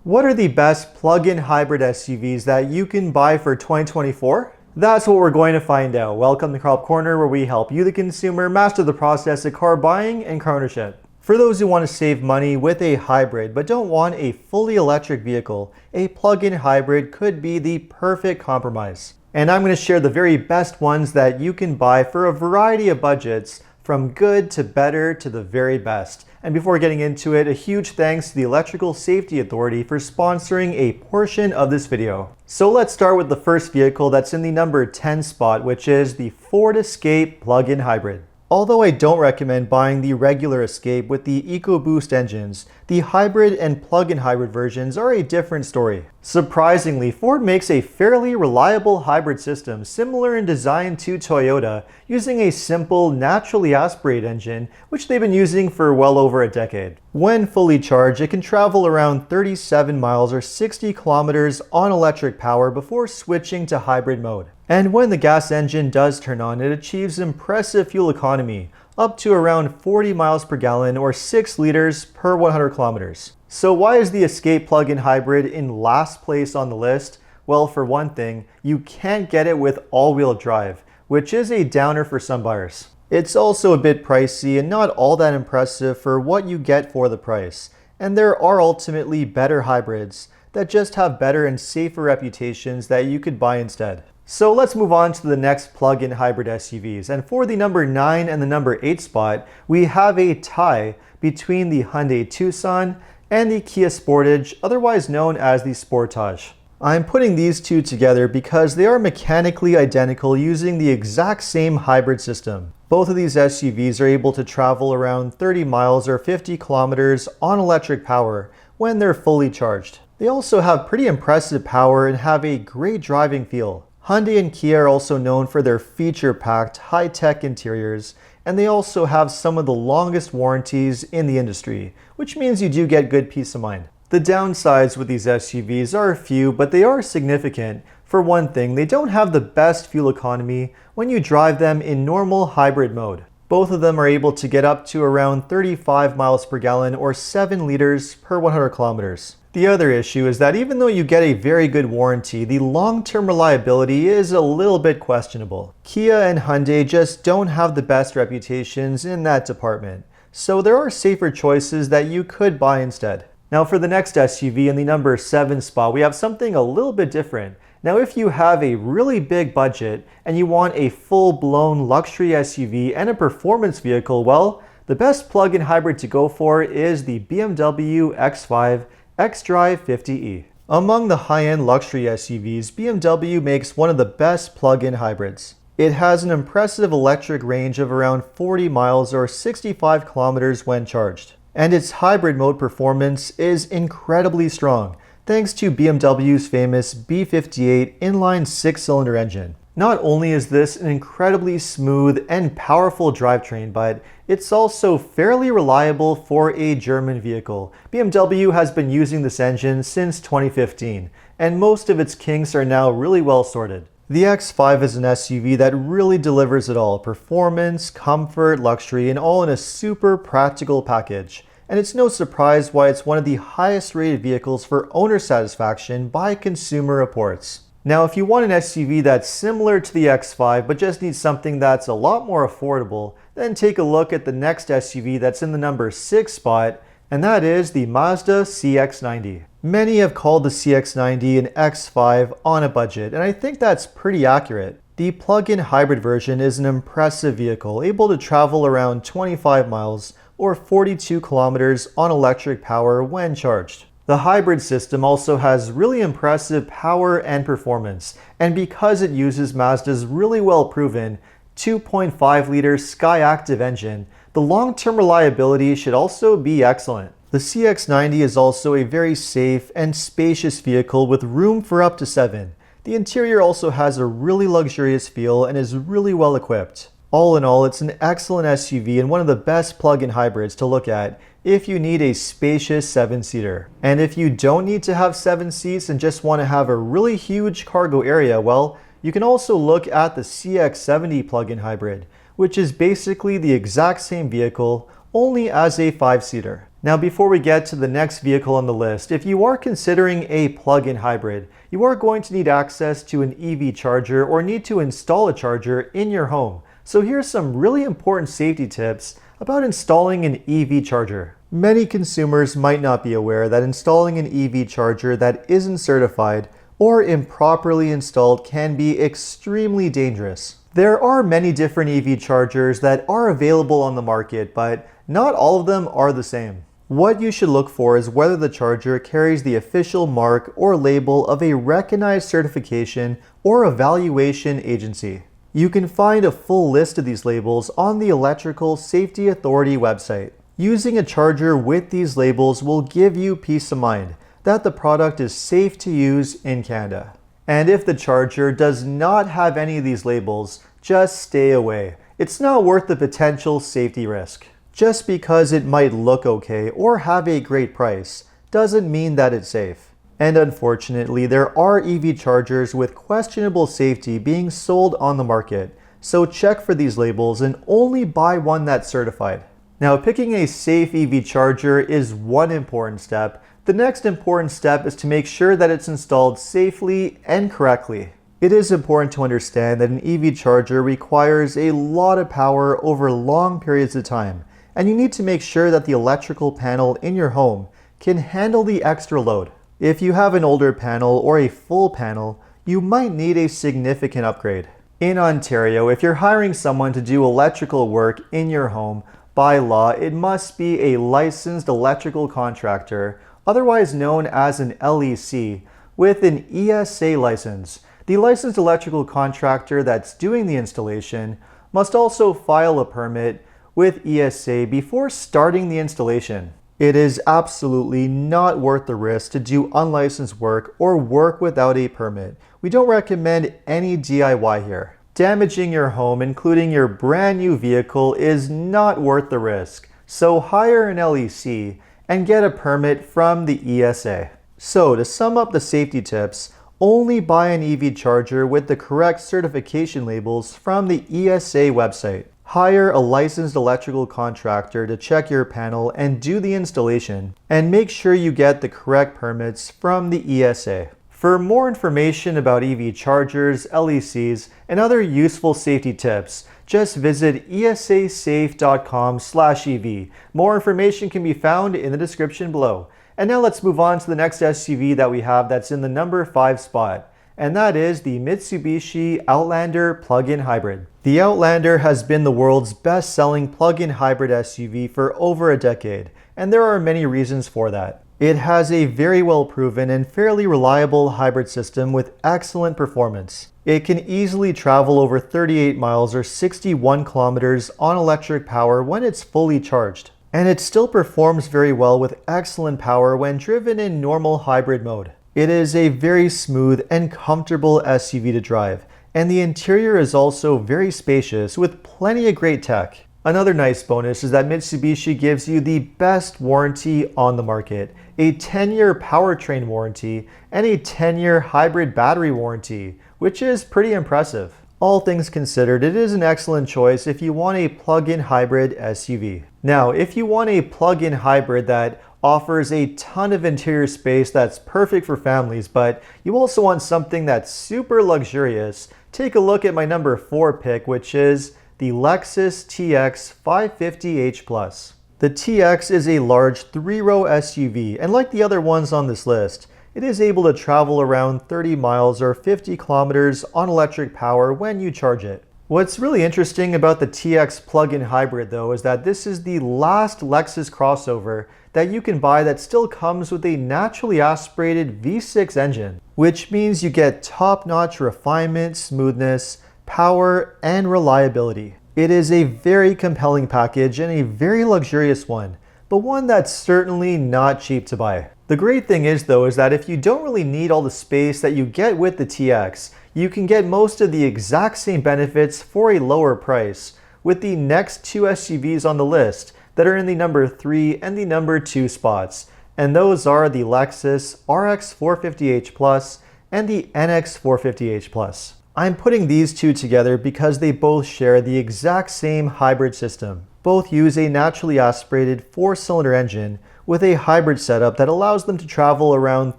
What are the best plug-in hybrid SUVs that you can buy for 2024? That's what we're going to find out. Welcome to Car Up Corner, where we help you, the consumer, master the process of car buying and car ownership. For those who want to save money with a hybrid but don't want a fully electric vehicle, a plug-in hybrid could be the perfect compromise. And I'm going to share the very best ones that you can buy for a variety of budgets, from good to better to the very best. And before getting into it, a huge thanks to the Electrical Safety Authority for sponsoring a portion of this video. So let's start with the first vehicle that's in the number 10 spot, which is the Ford Escape plug-in hybrid. Although I don't recommend buying the regular Escape with the EcoBoost engines, the hybrid and plug-in hybrid versions are a different story. Surprisingly, Ford makes a fairly reliable hybrid system similar in design to Toyota, using a simple, naturally aspirated engine, which they've been using for well over a decade. When fully charged, it can travel around 37 miles or 60 kilometers on electric power before switching to hybrid mode. And when the gas engine does turn on, it achieves impressive fuel economy, up to around 40 miles per gallon or 6 liters per 100 kilometers. So why is the Escape plug-in hybrid in last place on the list? Well, for one thing, you can't get it with all-wheel drive, which is a downer for some buyers. It's also a bit pricey and not all that impressive for what you get for the price. And there are ultimately better hybrids that just have better and safer reputations that you could buy instead. So let's move on to the next plug-in hybrid SUVs. And for the number 9 and the number 8 spot, we have a tie between the Hyundai Tucson and the Kia Sportage, otherwise known as the Sportage. I'm putting these two together because they are mechanically identical, using the exact same hybrid system. Both of these SUVs are able to travel around 30 miles or 50 kilometers on electric power when they're fully charged. They also have pretty impressive power and have a great driving feel. Hyundai and Kia are also known for their feature-packed, high-tech interiors, and they also have some of the longest warranties in the industry, which means you do get good peace of mind. The downsides with these SUVs are a few, but they are significant. For one thing, they don't have the best fuel economy when you drive them in normal hybrid mode. Both of them are able to get up to around 35 miles per gallon or 7 liters per 100 kilometers. The other issue is that even though you get a very good warranty, the long-term reliability is a little bit questionable. Kia and Hyundai just don't have the best reputations in that department, so there are safer choices that you could buy instead. Now for the next SUV in the number 7 spot, we have something a little bit different. Now if you have a really big budget and you want a full-blown luxury SUV and a performance vehicle, well, the best plug-in hybrid to go for is the BMW X5 xDrive 50e. Among the high-end luxury SUVs, BMW makes one of the best plug-in hybrids. It has an impressive electric range of around 40 miles or 65 kilometers when charged. And its hybrid mode performance is incredibly strong, thanks to BMW's famous B58 inline 6-cylinder engine. Not only is this an incredibly smooth and powerful drivetrain, but it's also fairly reliable for a German vehicle. BMW has been using this engine since 2015, and most of its kinks are now really well sorted. The X5 is an SUV that really delivers it all: performance, comfort, luxury, and all in a super practical package. And it's no surprise why it's one of the highest rated vehicles for owner satisfaction by Consumer Reports. Now, if you want an SUV that's similar to the X5 but just needs something that's a lot more affordable, then take a look at the next SUV that's in the number 6 spot, and that is the Mazda CX-90. Many have called the CX-90 an X5 on a budget, and I think that's pretty accurate. The plug-in hybrid version is an impressive vehicle, able to travel around 25 miles or 42 kilometers on electric power when charged. The hybrid system also has really impressive power and performance, and because it uses Mazda's really well proven 2.5 liter Skyactiv engine, the long-term reliability should also be excellent. The CX-90 is also a very safe and spacious vehicle with room for up to 7. The interior also has a really luxurious feel and is really well equipped. All in all, it's an excellent SUV and one of the best plug-in hybrids to look at if you need a spacious 7-seater. And if you don't need to have 7 seats and just want to have a really huge cargo area, well, you can also look at the CX-70 plug-in hybrid, which is basically the exact same vehicle, only as a 5-seater. Now, before we get to the next vehicle on the list, if you are considering a plug-in hybrid, you are going to need access to an EV charger or need to install a charger in your home. So here's some really important safety tips about installing an EV charger. Many consumers might not be aware that installing an EV charger that isn't certified or improperly installed can be extremely dangerous. There are many different EV chargers that are available on the market, but not all of them are the same. What you should look for is whether the charger carries the official mark or label of a recognized certification or evaluation agency. You can find a full list of these labels on the Electrical Safety Authority website. Using a charger with these labels will give you peace of mind that the product is safe to use in Canada. And if the charger does not have any of these labels, just stay away. It's not worth the potential safety risk. Just because it might look okay or have a great price doesn't mean that it's safe. And unfortunately, there are EV chargers with questionable safety being sold on the market, so check for these labels and only buy one that's certified. Now, picking a safe EV charger is one important step. The next important step is to make sure that it's installed safely and correctly. It is important to understand that an EV charger requires a lot of power over long periods of time, and you need to make sure that the electrical panel in your home can handle the extra load. If you have an older panel or a full panel, you might need a significant upgrade. In Ontario, if you're hiring someone to do electrical work in your home, by law, it must be a licensed electrical contractor, otherwise known as an LEC, with an ESA license. The licensed electrical contractor that's doing the installation must also file a permit with ESA before starting the installation. It is absolutely not worth the risk to do unlicensed work or work without a permit. We don't recommend any DIY here. Damaging your home, including your brand new vehicle, is not worth the risk. So hire an LEC and get a permit from the ESA. So to sum up the safety tips, only buy an EV charger with the correct certification labels from the ESA website. Hire a licensed electrical contractor to check your panel and do the installation, and make sure you get the correct permits from the ESA. For more information about EV chargers, LECs, and other useful safety tips, just visit esasafe.com/EV. More information can be found in the description below. And now let's move on to the next SUV that we have that's in the number 5 spot, and that is the Mitsubishi Outlander plug-in hybrid. The Outlander has been the world's best-selling plug-in hybrid SUV for over a decade, and there are many reasons for that. It has a very well-proven and fairly reliable hybrid system with excellent performance. It can easily travel over 38 miles or 61 kilometers on electric power when it's fully charged. And it still performs very well with excellent power when driven in normal hybrid mode. It is a very smooth and comfortable SUV to drive, and the interior is also very spacious with plenty of great tech. Another nice bonus is that Mitsubishi gives you the best warranty on the market, a 10-year powertrain warranty and a 10-year hybrid battery warranty, which is pretty impressive. All things considered, it is an excellent choice if you want a plug-in hybrid SUV. Now, if you want a plug-in hybrid that offers a ton of interior space that's perfect for families, but you also want something that's super luxurious, take a look at my number 4 pick, which is the Lexus TX 550h+. The TX is a large 3-row SUV, and like the other ones on this list, it is able to travel around 30 miles or 50 kilometers on electric power when you charge it. What's really interesting about the TX plug-in hybrid though is that this is the last Lexus crossover that you can buy that still comes with a naturally aspirated V6 engine, which means you get top-notch refinement, smoothness, power, and reliability. It is a very compelling package and a very luxurious one, but one that's certainly not cheap to buy. The great thing is though is that if you don't really need all the space that you get with the TX, you can get most of the exact same benefits for a lower price with the next 2 SUVs on the list that are in the number 3 and the number 2 spots, and those are the Lexus RX 450h+ and the NX 450h+. I'm putting these two together because they both share the exact same hybrid system. Both use a naturally aspirated 4-cylinder engine with a hybrid setup that allows them to travel around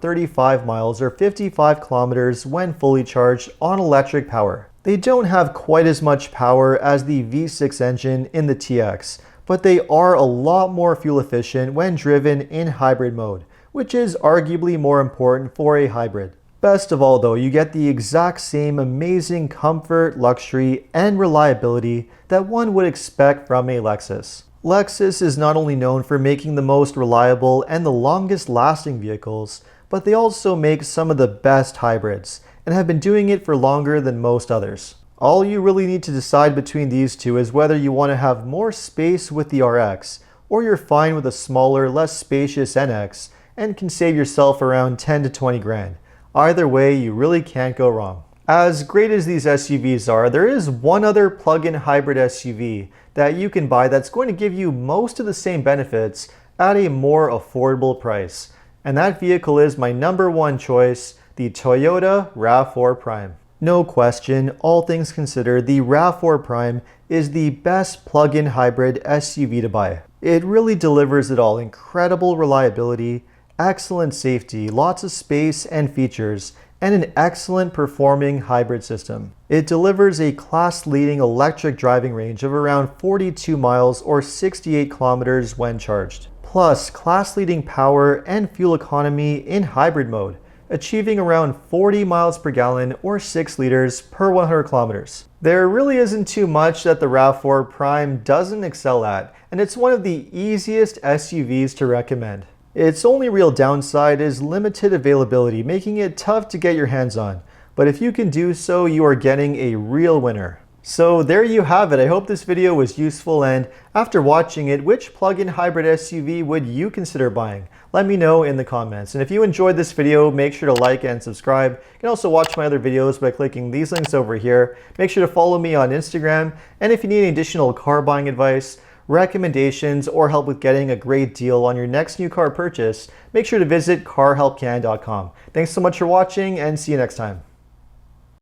35 miles or 55 kilometers when fully charged on electric power. They don't have quite as much power as the V6 engine in the TX, but they are a lot more fuel efficient when driven in hybrid mode, which is arguably more important for a hybrid. Best of all though, you get the exact same amazing comfort, luxury, and reliability that one would expect from a Lexus. Lexus is not only known for making the most reliable and the longest lasting vehicles, but they also make some of the best hybrids, and have been doing it for longer than most others. All you really need to decide between these two is whether you want to have more space with the RX, or you're fine with a smaller, less spacious NX, and can save yourself around 10 to 20 grand. Either way, you really can't go wrong. As great as these SUVs are, there is one other plug-in hybrid SUV that you can buy that's going to give you most of the same benefits at a more affordable price. And that vehicle is my #1 choice, the Toyota RAV4 Prime. No question, all things considered, the RAV4 Prime is the best plug-in hybrid SUV to buy. It really delivers it all: incredible reliability, excellent safety, lots of space and features, and an excellent performing hybrid system. It delivers a class-leading electric driving range of around 42 miles or 68 kilometers when charged. Plus, class-leading power and fuel economy in hybrid mode, achieving around 40 miles per gallon or 6 liters per 100 kilometers. There really isn't too much that the RAV4 Prime doesn't excel at, and it's one of the easiest SUVs to recommend. Its only real downside is limited availability, making it tough to get your hands on. But if you can do so, you are getting a real winner. So there you have it. I hope this video was useful, and after watching it, which plug-in hybrid SUV would you consider buying? Let me know in the comments. And if you enjoyed this video, make sure to like and subscribe. You can also watch my other videos by clicking these links over here. Make sure to follow me on Instagram, and if you need additional car buying advice, recommendations, or help with getting a great deal on your next new car purchase, make sure to visit carhelpcan.com. Thanks so much for watching, and see you next time.